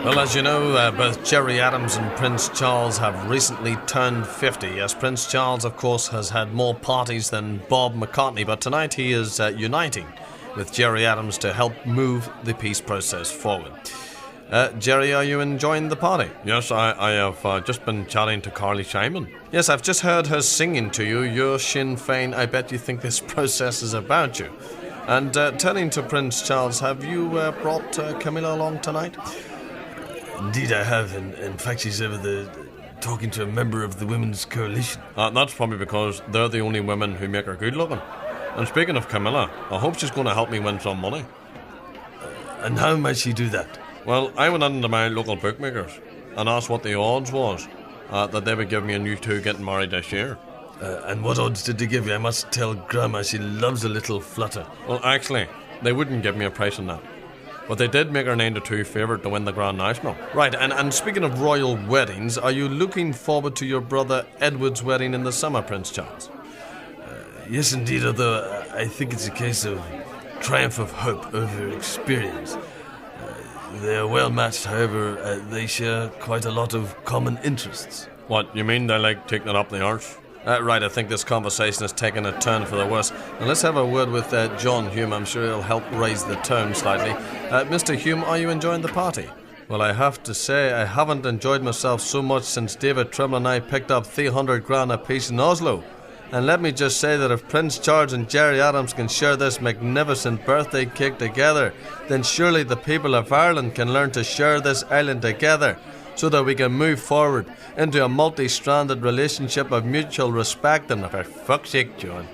Well, as you know, both Gerry Adams and Prince Charles have recently turned 50. Yes, Prince Charles, of course, has had more parties than Bob McCartney, but tonight he is uniting with Gerry Adams to help move the peace process forward. Gerry, are you enjoying the party? Yes, I have just been chatting to Carly Simon. Yes, I've just heard her singing to you. You're Sinn Féin. I bet you think this process is about you. And turning to Prince Charles, have you brought Camilla along tonight? Indeed I have. In fact, she's over there talking to a member of the Women's Coalition. That's probably because they're the only women who make her good looking. And speaking of Camilla, I hope she's going to help me win some money. And how might she do that? Well, I went into my local bookmakers and asked what the odds was that they would give me and you two getting married this year. And what odds did they give you? I must tell Grandma she loves a little flutter. Well, actually, they wouldn't give me a price on that. But they did make her 9-2 favourite to win the Grand National. Right, and speaking of royal weddings, are you looking forward to your brother Edward's wedding in the summer, Prince Charles? Yes, indeed, although I think it's a case of triumph of hope over experience. They are well matched, however, they share quite a lot of common interests. What, you mean they like taking it up the arse? Right, I think this conversation has taken a turn for the worse. Now let's have a word with John Hume. I'm sure he'll help raise the tone slightly. Mr. Hume, are you enjoying the party? Well, I have to say, I haven't enjoyed myself so much since David Trimble and I picked up 300 grand apiece in Oslo. And let me just say that if Prince Charles and Gerry Adams can share this magnificent birthday cake together, then surely the people of Ireland can learn to share this island together, so that we can move forward into a multi-stranded relationship of mutual respect. And for fuck's sake, John,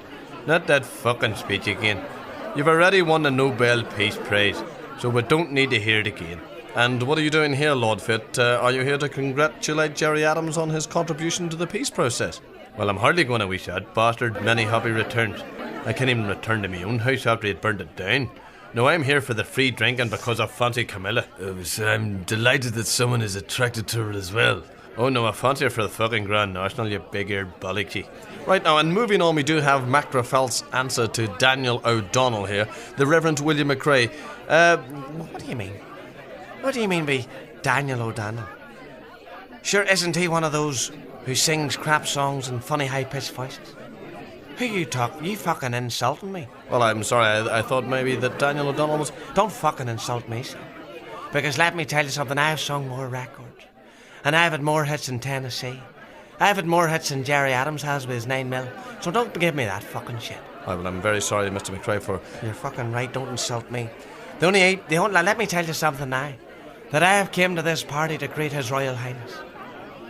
not that fucking speech again. You've already won the Nobel Peace Prize, so we don't need to hear it again. And what are you doing here, Lord Fit? Are you here to congratulate Gerry Adams on his contribution to the peace process? Well, I'm hardly going to wish that bastard many happy returns. I can't even return to my own house after he'd burned it down. No, I'm here for the free drinking because I fancy Camilla. So I'm delighted that someone is attracted to her as well. Oh no, I fancy her for the fucking Grand National, you big-eared bollocksy. Right now, and moving on, we do have Macrofelt's answer to Daniel O'Donnell here, the Reverend William McRae. What do you mean? What do you mean by Daniel O'Donnell? Sure, isn't he one of those who sings crap songs in funny high-pitched voices? Who you talk? You fucking insulting me? Well, I'm sorry, I thought maybe that Daniel O'Donnell was... Don't fucking insult me, son. Because let me tell you something, I've sung more records. And I've had more hits in Tennessee. I've had more hits than Gerry Adams has with his 9 mil. So don't give me that fucking shit. Oh, well, I'm very sorry, Mr. McRae, for... You're fucking right, don't insult me. Let me tell you something now. That I have came to this party to greet His Royal Highness.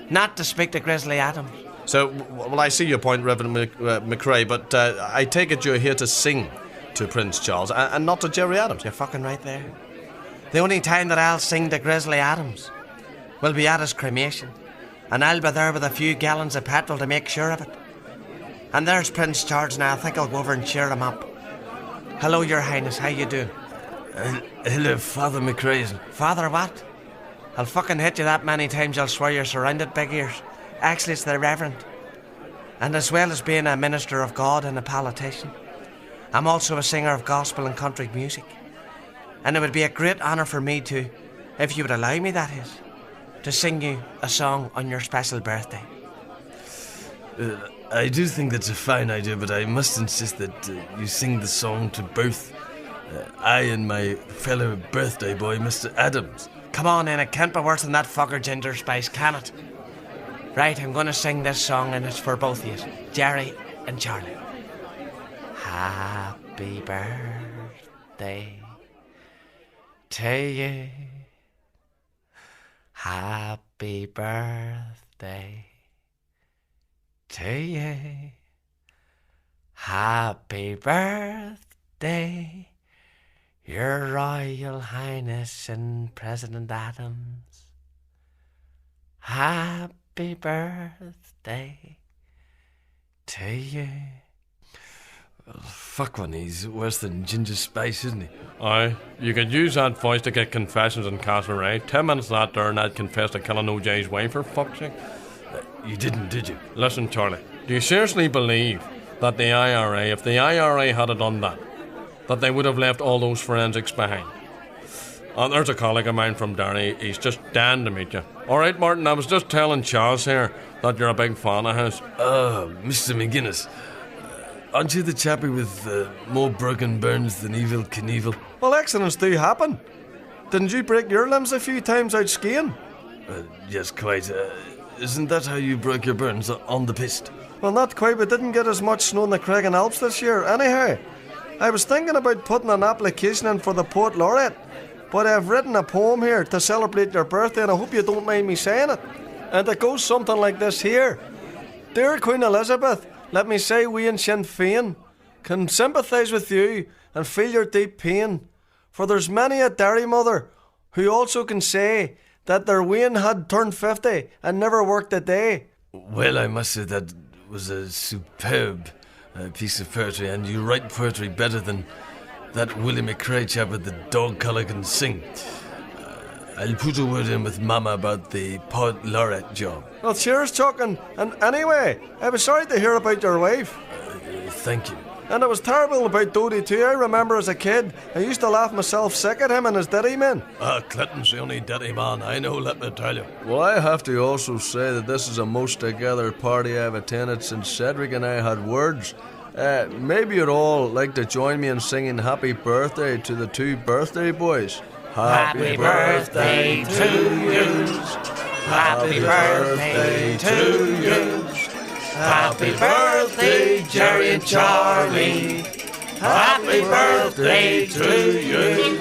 Not to speak to Grizzly Adams. So, well, I see your point, Reverend McRae, but I take it you're here to sing to Prince Charles and not to Gerry Adams. You're fucking right there. The only time that I'll sing to Grizzly Adams will be at his cremation, and I'll be there with a few gallons of petrol to make sure of it. And there's Prince Charles now. I think I'll go over and cheer him up. Hello, Your Highness, how you doing? Hello, Father McRae. Father what? I'll fucking hit you that many times you'll swear you're surrounded, big ears. Actually, it's the Reverend. And as well as being a minister of God and a politician, I'm also a singer of gospel and country music. And it would be a great honour for me to, if you would allow me, that is, to sing you a song on your special birthday. I do think that's a fine idea, but I must insist that you sing the song to both I and my fellow birthday boy, Mr. Adams. Come on in, it can't be worse than that fucker Ginger Spice, can it? Right, I'm going to sing this song and it's for both of you, Gerry and Charlie. Happy birthday to you. Happy birthday to you. Happy birthday, Your Royal Highness and President Adams. Happy birthday to you. Well, fuck one, he's worse than Ginger Spice, isn't he? Aye, you could use that voice to get confessions in Castlereagh. 10 minutes later and I'd confess to killing OJ's wife, for fuck's sake. You didn't, did you? Listen, Charlie, do you seriously believe that the IRA, if the IRA had done that they would have left all those forensics behind? And there's a colleague of mine from Derry. He's just dying to meet you. All right, Martin, I was just telling Charles here that you're a big fan of his. Mr. McGuinness, aren't you the chappie with more broken bones than Evil Knievel? Well, accidents do happen. Didn't you break your limbs a few times out skiing? Yes, quite. Isn't that how you broke your bones, on the piste? Well, not quite. We didn't get as much snow in the Craig and Alps this year. Anyhow, I was thinking about putting an application in for the Poet Laureate, but I've written a poem here to celebrate your birthday, and I hope you don't mind me saying it. And it goes something like this here. Dear Queen Elizabeth, let me say we in Sinn Féin can sympathise with you and feel your deep pain. For there's many a Derry mother who also can say that their wean had turned 50 and never worked a day. Well, I must say that was a superb piece of poetry, and you write poetry better than that Willie McRae chap with the dog collar can sing. I'll put a word in with Mama about the Poet Laureate job. Well, cheers, Chuck. And anyway, I was sorry to hear about your wife. Thank you. And it was terrible about Dodie too. I remember as a kid, I used to laugh myself sick at him and his ditty men. Clinton's the only dirty man I know, let me tell you. Well, I have to also say that this is a most together party I've attended since Cedric and I had words. Maybe you'd all like to join me in singing Happy Birthday to the two birthday boys. Happy birthday to you. Happy birthday to you. Happy birthday, Gerry and Charlie. Happy birthday to you.